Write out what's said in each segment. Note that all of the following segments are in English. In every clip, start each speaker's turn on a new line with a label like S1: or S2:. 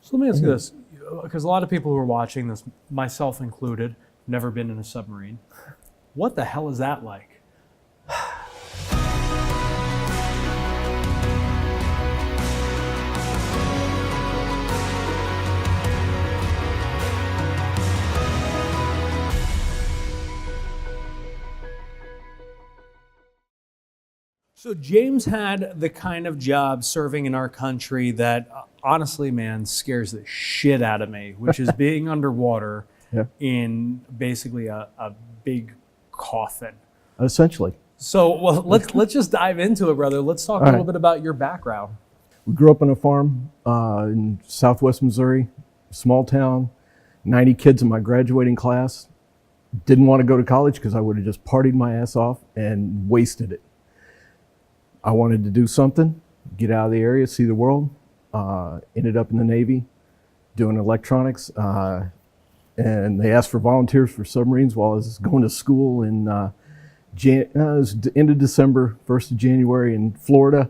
S1: So let me ask you this, because a lot of people who are watching this, myself included, never been in a submarine. What the hell is that like? So James had the kind of job serving in our country that honestly, man, scares the shit out of me, which is being underwater in basically a big coffin.
S2: Essentially.
S1: So well, let's just dive into it, brother. Let's talk a little bit about your background.
S2: We grew up on a farm in southwest Missouri, small town, 90 kids in my graduating class. Didn't want to go to college because I would have just partied my ass off and wasted it. I wanted to do something, get out of the area, see the world. Ended up in the Navy doing electronics. And they asked for volunteers for submarines while I was going to school in it was the end of December, 1st of January in Florida.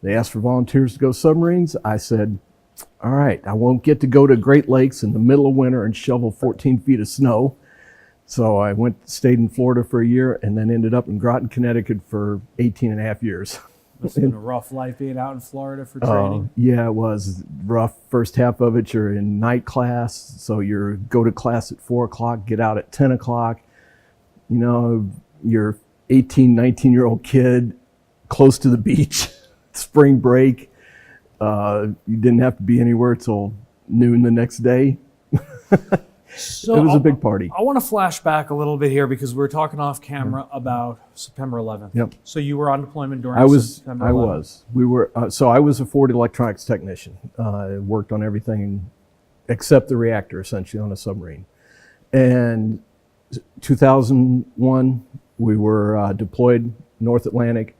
S2: They asked for volunteers to go submarines. I said, all right, I won't get to go to Great Lakes in the middle of winter and shovel 14 feet of snow. So I stayed in Florida for a year and then ended up in Groton, Connecticut for 18 and a half years.
S1: Must have been a rough life being out in Florida for training.
S2: Yeah, it was rough. First half of it, you're in night class. So you go to class at 4 o'clock, get out at 10 o'clock. You know, you're 18, 19-year-old kid, close to the beach, spring break. You didn't have to be anywhere till noon the next day.
S1: So
S2: it was a big party.
S1: I want to flash back a little bit here because we were talking off camera about September 11th.
S2: Yep.
S1: So you were on deployment during September 11th?
S2: I was. We were. So I was a forward electronics technician. Worked on everything except the reactor, essentially, on a submarine. And 2001, we were deployed North Atlantic.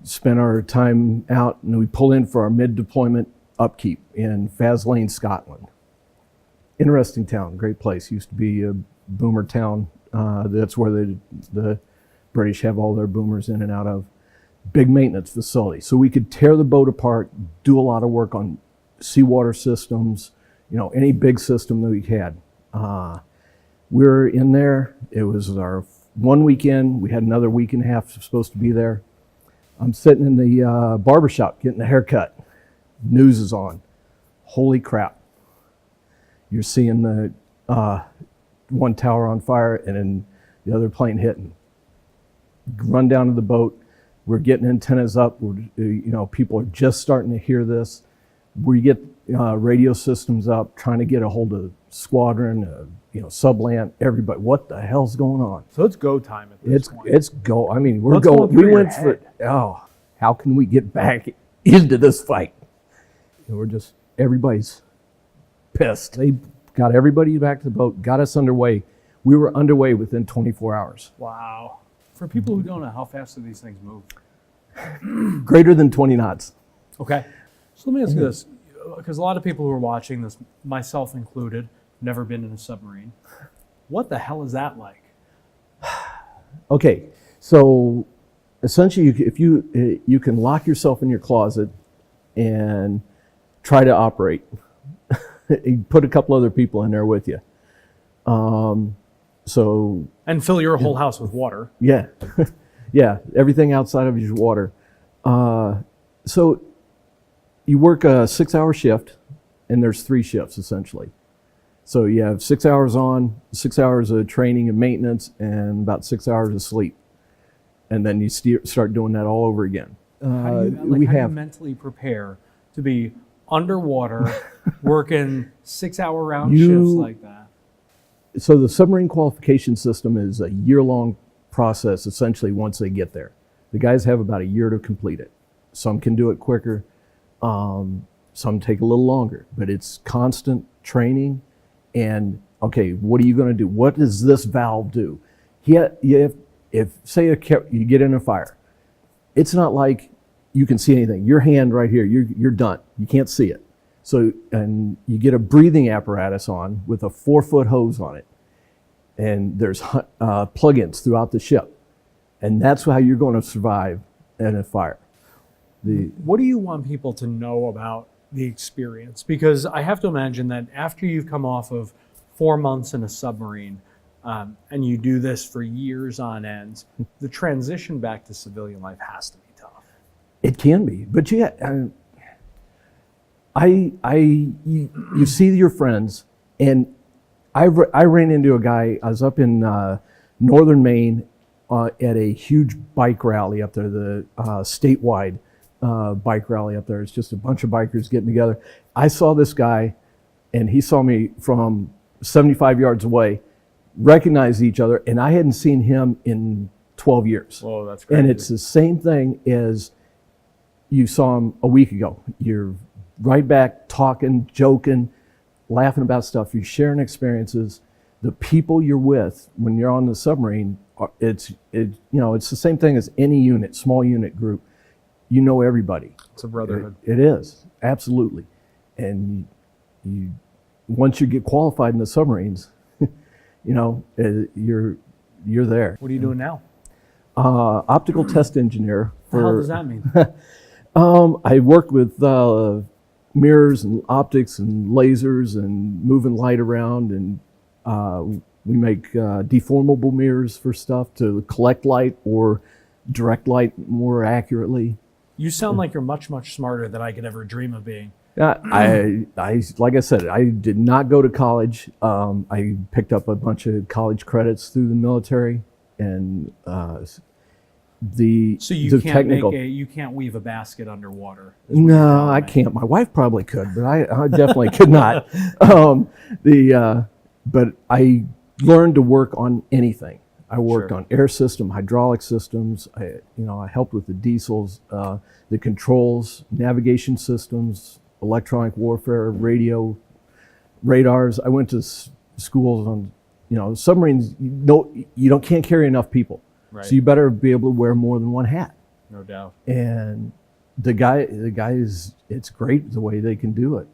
S2: Spent our time out, and we pulled in for our mid-deployment upkeep in Faslane, Scotland. Interesting town, great place. Used to be a boomer town. That's where the British have all their boomers in and out of. Big maintenance facility. So we could tear the boat apart, do a lot of work on seawater systems, you know, any big system that we had. We were in there. It was our 1 weekend. We had another week and a half supposed to be there. I'm sitting in the barbershop getting a haircut. News is on. Holy crap. You're seeing the one tower on fire and then the other plane hitting. Run down to the boat. We're getting antennas up. People are just starting to hear this. We get radio systems up, trying to get a hold of squadron, subland, everybody. What the hell's going on?
S1: So it's go time at this point.
S2: It's go. I mean, we're going. We went for. How can we get back into this fight? Everybody's pissed. They got everybody back to the boat, got us underway. We were underway within 24 hours.
S1: Wow. For people who don't know, how fast do these things move?
S2: Greater than 20 knots.
S1: Okay. So let me ask you this, because a lot of people who are watching this, myself included, never been in a submarine. What the hell is that like?
S2: Okay, so essentially, if you can lock yourself in your closet and try to operate. You put a couple other people in there with you. And
S1: fill your whole house with water.
S2: Yeah, yeah. Everything outside of you is water. So you work a 6-hour shift, and there's 3 shifts essentially. So you have 6 hours on, 6 hours of training and maintenance, and about 6 hours of sleep, and then you start doing that all over again.
S1: How do you mentally prepare to be underwater, working 6-hour round shifts like that?
S2: So the submarine qualification system is a year-long process, essentially, once they get there. The guys have about a year to complete it. Some can do it quicker. Some take a little longer. But it's constant training. And, okay, what are you going to do? What does this valve do? If say, you get in a fire, it's not like you can see anything. Your hand right here, you're done. You can't see it. So, and you get a breathing apparatus on with a 4-foot hose on it. And there's plug-ins throughout the ship. And that's how you're going to survive in a fire.
S1: What do you want people to know about the experience? Because I have to imagine that after you've come off of 4 months in a submarine, and you do this for years on end, the transition back to civilian life has to be tough.
S2: It can be, but you see your friends, and I ran into a guy. I was up in northern Maine at a huge bike rally up there, the statewide bike rally up there. It's just a bunch of bikers getting together. I saw this guy, and he saw me from 75 yards away, recognized each other, and I hadn't seen him in 12 years.
S1: Whoa, that's crazy.
S2: And it's the same thing as you saw him a week ago. You're right back talking, joking, laughing about stuff. You're sharing experiences. The people you're with when you're on the submarine, it's the same thing as any unit, small unit group. You know everybody.
S1: It's a brotherhood.
S2: It is, absolutely. And you once you get qualified in the submarines, you're there.
S1: What are you doing now?
S2: Optical test engineer.
S1: What the hell does that mean?
S2: I work with mirrors and optics and lasers and moving light around, and we make deformable mirrors for stuff to collect light or direct light more accurately.
S1: You sound like you're much, much smarter than I could ever dream of being.
S2: I like I said, I did not go to college. I picked up a bunch of college credits through the military, and
S1: So you
S2: the
S1: can't
S2: technical.
S1: you can't weave a basket underwater.
S2: No, I can't. My wife probably could, but I definitely could not. But I learned to work on anything. I worked on air system, hydraulic systems. I helped with the diesels, the controls, navigation systems, electronic warfare, radio, radars. I went to schools on, submarines. You can't carry enough people,
S1: Right.
S2: so you better be able to wear more than one hat.
S1: No doubt.
S2: And the guys, it's great the way they can do it.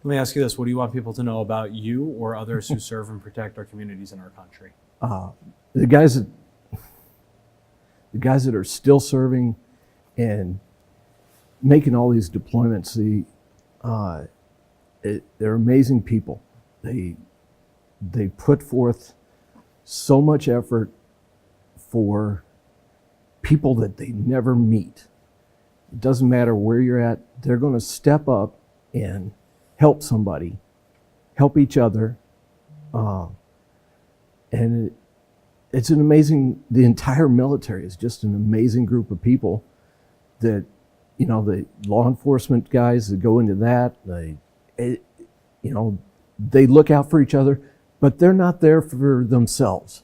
S1: Let me ask you this: what do you want people to know about you or others who serve and protect our communities in our country?
S2: The guys that are still serving and making all these deployments, they're amazing people. They put forth so much effort for people that they never meet. It doesn't matter where you're at, they're going to step up and help somebody, help each other, and it's an amazing, the entire military is just an amazing group of people that, the law enforcement guys that go into that, they look out for each other, but they're not there for themselves.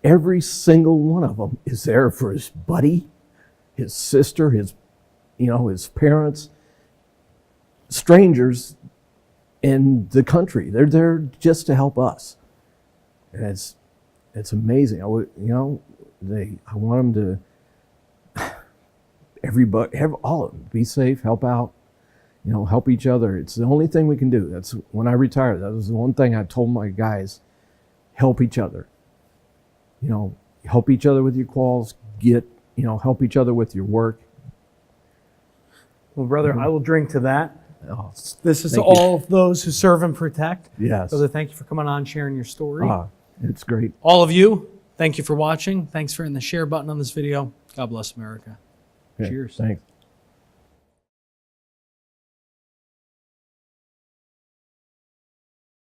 S2: Every single one of them is there for his buddy, his sister, his parents, strangers in the country. They're there just to help us. And it's amazing. I want them to, everybody, all of them, be safe, help out, help each other. It's the only thing we can do. That's when I retired. That was the one thing I told my guys: help each other. Help each other with your quals. Help each other with your work.
S1: Well, brother, I will drink to that.
S2: Oh,
S1: This is to all of those who serve and protect.
S2: yes.
S1: Brother, thank you for coming on, sharing your story.
S2: It's great.
S1: All of you, thank you for watching. Thanks for hitting the share button on this video. God bless America.
S2: Yeah,
S1: Cheers.
S2: Thanks.